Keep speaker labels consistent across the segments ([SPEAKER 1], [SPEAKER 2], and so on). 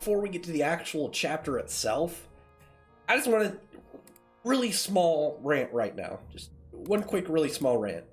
[SPEAKER 1] before we get to the actual chapter itself, I just want to really small rant right now. Just one quick, really small rant.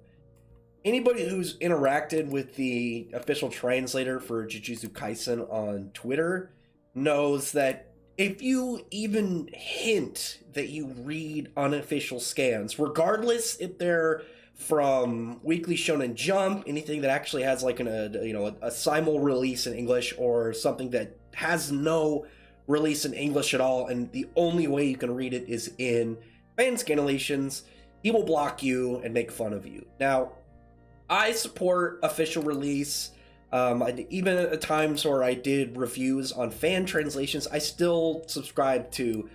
[SPEAKER 1] Anybody who's interacted with the official translator for Jujutsu Kaisen on Twitter knows that if you even hint that you read unofficial scans, regardless if they're from Weekly Shonen Jump, anything that actually has like a simul release in English, or something that has no release in English at all, and the only way you can read it is in fan scanlations, he will block you and make fun of you. Now, I support official release. Even at times where I did reviews on fan translations, I still subscribe to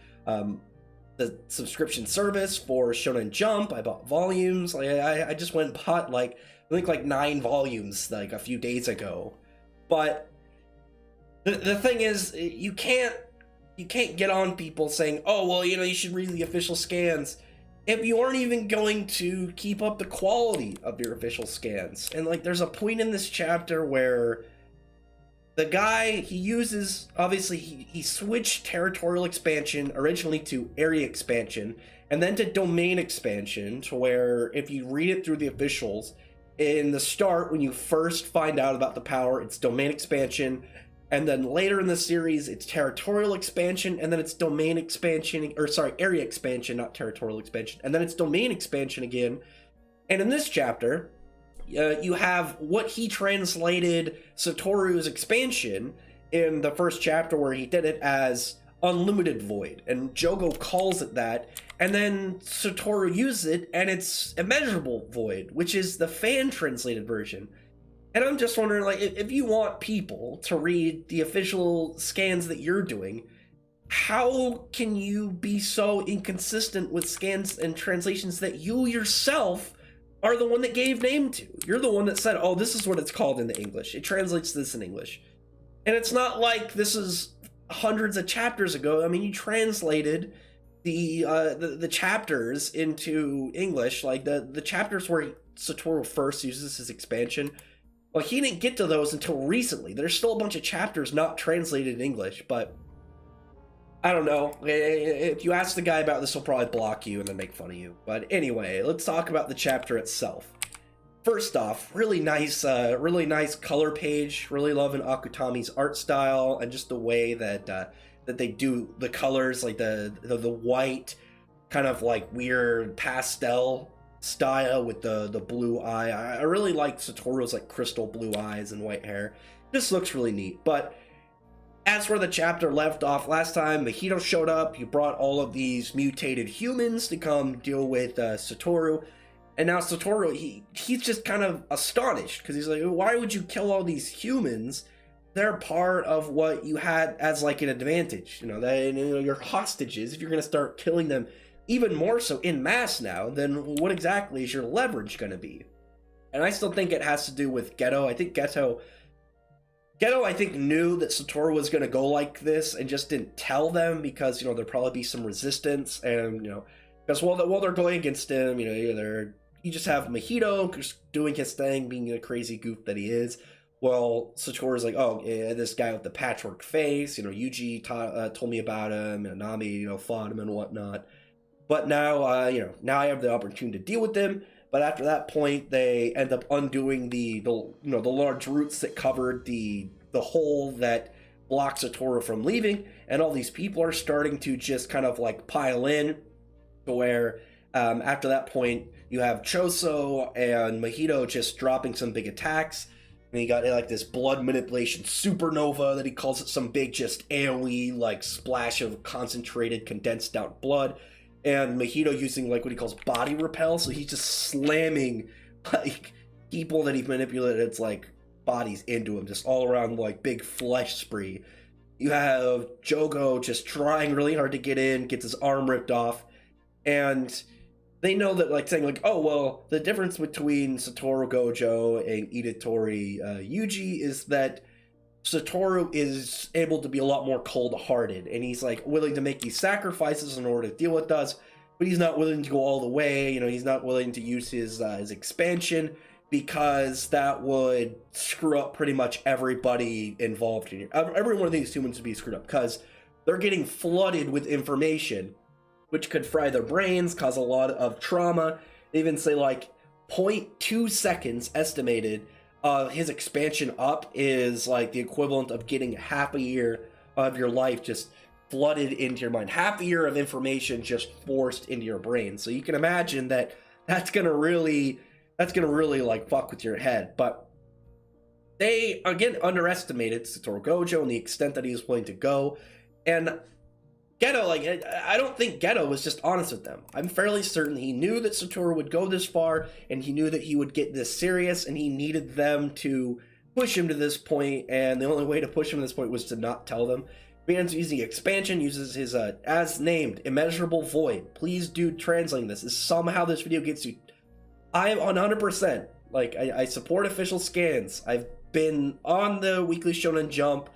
[SPEAKER 1] the subscription service for Shonen Jump. I bought volumes. I just went and bought I think 9 volumes like a few days ago. But the thing is, you can't get on people saying, oh well, you should read the official scans, if you aren't even going to keep up the quality of your official scans. And there's a point in this chapter where the guy, he uses, obviously he switched territorial expansion originally to area expansion and then to domain expansion, to where if you read it through the officials, in the start when you first find out about the power, it's domain expansion, and then later in the series it's territorial expansion, and then it's domain expansion, or sorry, area expansion, not territorial expansion, and then it's domain expansion again. And in this chapter, you have what he translated Satoru's expansion in the first chapter, where he did it as unlimited void, and Jogo calls it that, and then Satoru uses it and it's immeasurable void, which is the fan translated version. And I'm just wondering, if you want people to read the official scans that you're doing, how can you be so inconsistent with scans and translations that you yourself are the one that gave name to? You're the one that said, oh, this is what it's called in the English. It translates this in English. And it's not like this is hundreds of chapters ago. I mean, you translated the chapters into English, like the chapters where Satoru first uses his expansion. Well, he didn't get to those until recently. There's still a bunch of chapters not translated in English, but I don't know. If you ask the guy about this, he'll probably block you and then make fun of you. But anyway, let's talk about the chapter itself. First off, really nice color page. Really loving Akutami's art style and just the way that that they do the colors, like the white, kind of weird pastel style with the blue eye. I really like Satoru's crystal blue eyes and white hair. This looks really neat. But as where the chapter left off last time, Mahito showed up. He brought all of these mutated humans to come deal with Satoru. And now Satoru, he's just kind of astonished, because he's like, why would you kill all these humans? They're part of what you had as an advantage. You're hostages. If you're going to start killing them even more so in mass now, then what exactly is your leverage going to be? And I still think it has to do with Geto. I think Geto knew that Satoru was going to go like this and just didn't tell them, because there'd probably be some resistance, and because while they're going against him, you just have Mahito just doing his thing, being a crazy goof that he is. Well, Satoru's like, oh, yeah, this guy with the patchwork face, Yuji told me about him, and Nami, fought him and whatnot. But now, now I have the opportunity to deal with them. But after that point, they end up undoing the large roots that covered the hole that blocks Satoru from leaving, and all these people are starting to just kind of pile in, to where after that point you have Choso and Mahito just dropping some big attacks, and you got this blood manipulation supernova that he calls it, some big just AoE splash of concentrated condensed out blood. And Mahito using what he calls body repel, so he's just slamming people that he's manipulated, bodies into him, just all around big flesh spree. You have Jogo just trying really hard to get in, gets his arm ripped off, and they know that saying oh well, the difference between Satoru Gojo and Itadori Yuji is that Satoru is able to be a lot more cold-hearted, and he's willing to make these sacrifices in order to deal with us, but he's not willing to go all the way. He's not willing to use his expansion. because that would screw up pretty much everybody involved in it. Every one of these humans would be screwed up because they're getting flooded with information, which could fry their brains, cause a lot of trauma. They even say like 0.2 seconds estimated his expansion up is like the equivalent of getting half a year of your life just flooded into your mind. Half a year of information just forced into your brain. So you can imagine that that's gonna really like fuck with your head. But they again underestimated Satoru Gojo and the extent that he was willing to go. And Geto, like, I don't think Geto was just honest with them. I'm fairly certain he knew that Satoru would go this far, and he knew that he would get this serious, and he needed them to push him to this point, and the only way to push him to this point was to not tell them. Begins using expansion, uses his, as named, immeasurable void. Please do translating this. Somehow this video gets you. I am 100%, like, I support official scans. I've been on the Weekly Shonen Jump,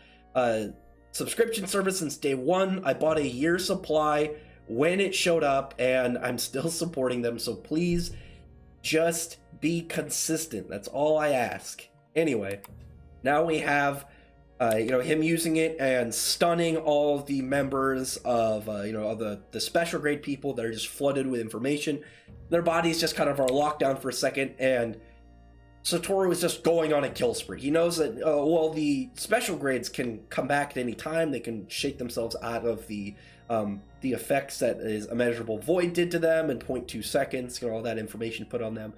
[SPEAKER 1] subscription service since day one. I bought a year's supply when it showed up, and I'm still supporting them, so please just be consistent. That's all I ask. Anyway, now we have him using it and stunning all the members of of the special grade people that are just flooded with information. Their bodies just kind of are locked down for a second, and Satoru is just going on a kill spree. He knows that, the special grades can come back at any time. They can shake themselves out of the effects that his immeasurable void did to them in 0.2 seconds, all that information put on them.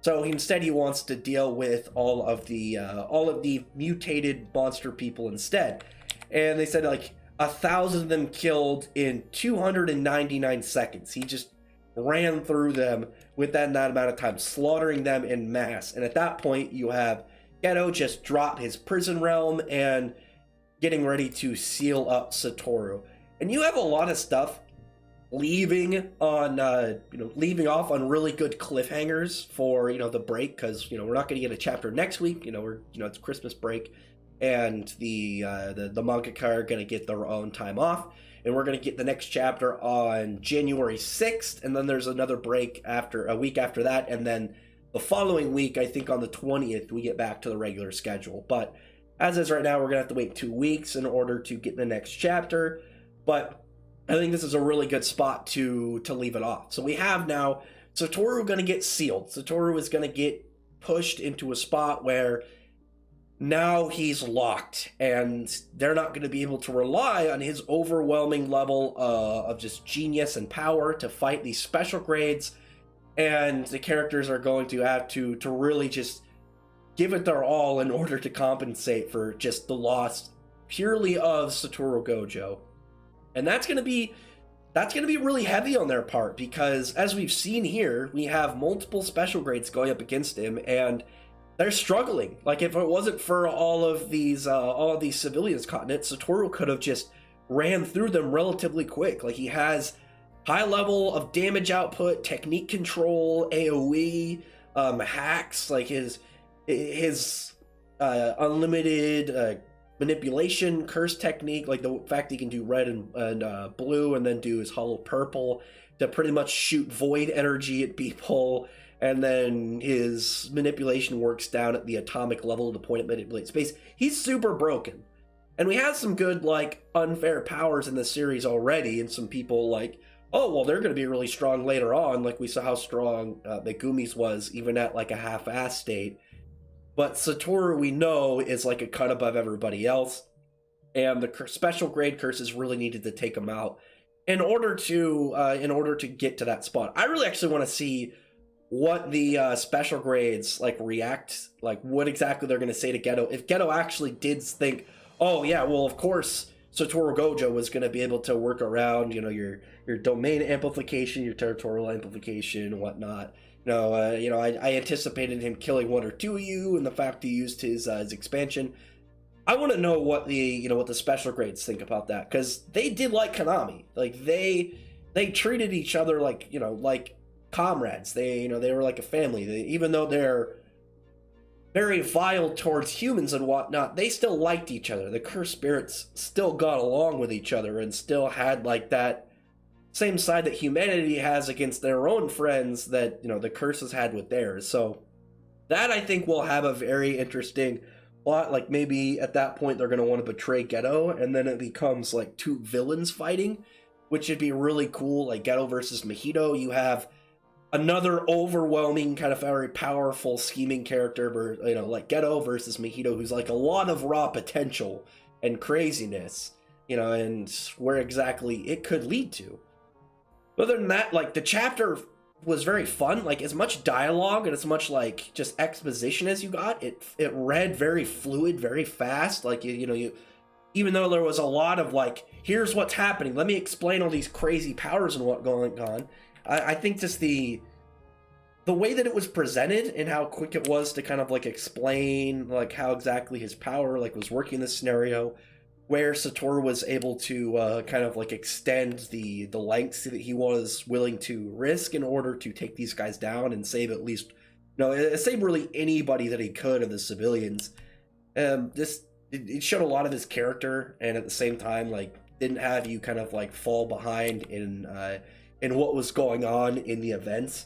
[SPEAKER 1] So instead he wants to deal with all of the mutated monster people instead. And they said like 1,000 of them killed in 299 seconds. He just ran through them with that amount of time, slaughtering them in mass. And at that point, you have Geto just drop his prison realm and getting ready to seal up Satoru. And you have a lot of stuff leaving off on really good cliffhangers for the break, because we're not going to get a chapter next week. It's Christmas break, and the mangaka are going to get their own time off. And we're going to get the next chapter on January 6th, and then there's another break a week after that, and then the following week, I think on the 20th, we get back to the regular schedule. But as is right now, we're going to have to wait 2 weeks in order to get the next chapter, but I think this is a really good spot to leave it off. So we have now Satoru going to get sealed. Satoru is going to get pushed into a spot where now he's locked, and they're not going to be able to rely on his overwhelming level of just genius and power to fight these special grades, and the characters are going to have to really just give it their all in order to compensate for just the loss purely of Satoru Gojo. And that's going to be really heavy on their part, because as we've seen here, we have multiple special grades going up against him, and they're struggling. Like, if it wasn't for all of these civilians caught in it, Satoru could have just ran through them relatively quick. Like, he has high level of damage output, technique control, AoE, hacks, like his unlimited manipulation, curse technique, like the fact he can do red and blue and then do his hollow purple to pretty much shoot void energy at people. And then his manipulation works down at the atomic level to the point it manipulates space. He's super broken. And we have some good, like, unfair powers in this series already, and some people like, oh, well, they're going to be really strong later on, like we saw how strong Megumi's was, even at, like, a half-ass state. But Satoru, we know, is, like, a cut above everybody else, and the special grade curses really needed to take him out in order to get to that spot. I really actually want to see what the special grades like react, like what exactly they're going to say to Geto. If Geto actually did think, oh yeah, well of course Satoru Gojo was going to be able to work around, your domain amplification, your territorial amplification, and whatnot. I anticipated him killing one or two of you, and the fact he used his expansion. I want to know what the special grades think about that, because they did like Konami. Like they treated each other like comrades. They were like a family. Even though they're very vile towards humans and whatnot, they still liked each other. The cursed spirits still got along with each other and still had like that same side that humanity has against their own friends that the curses had with theirs. So That I think will have a very interesting plot. Like maybe at that point they're going to want to betray Geto, and then it becomes like two villains fighting, which would be really cool. Like Geto versus Mahito. You have another overwhelming kind of very powerful scheming character, you know, like Geto versus Mahito, who's like a lot of raw potential and craziness, you know, and where exactly it could lead to. Other than that, like the chapter was very fun. Like as much dialogue and as much like just exposition as you got, it read very fluid, very fast. Like you even though there was a lot of like, here's what's happening, let me explain all these crazy powers and what going on. I think just the way that it was presented and how quick it was to kind of like explain like how exactly his power like was working in this scenario, where Satoru was able to kind of like extend the lengths that he was willing to risk in order to take these guys down and save at least, save really anybody that he could of the civilians. It showed a lot of his character, and at the same time like didn't have you kind of like fall behind in what was going on in the events.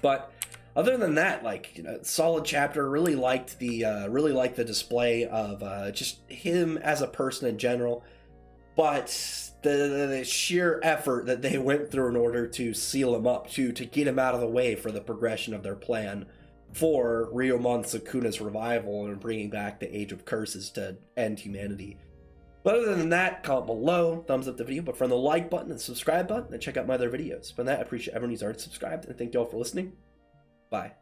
[SPEAKER 1] But other than that, like, solid chapter. Really liked the display of just him as a person in general, but the sheer effort that they went through in order to seal him up, to get him out of the way for the progression of their plan for Ryomon Sukuna's revival and bringing back the Age of Curses to end humanity. But other than that, comment below, thumbs up the video, but from the like button and subscribe button, and check out my other videos. But that, I appreciate everyone who's already subscribed, and thank you all for listening. Bye.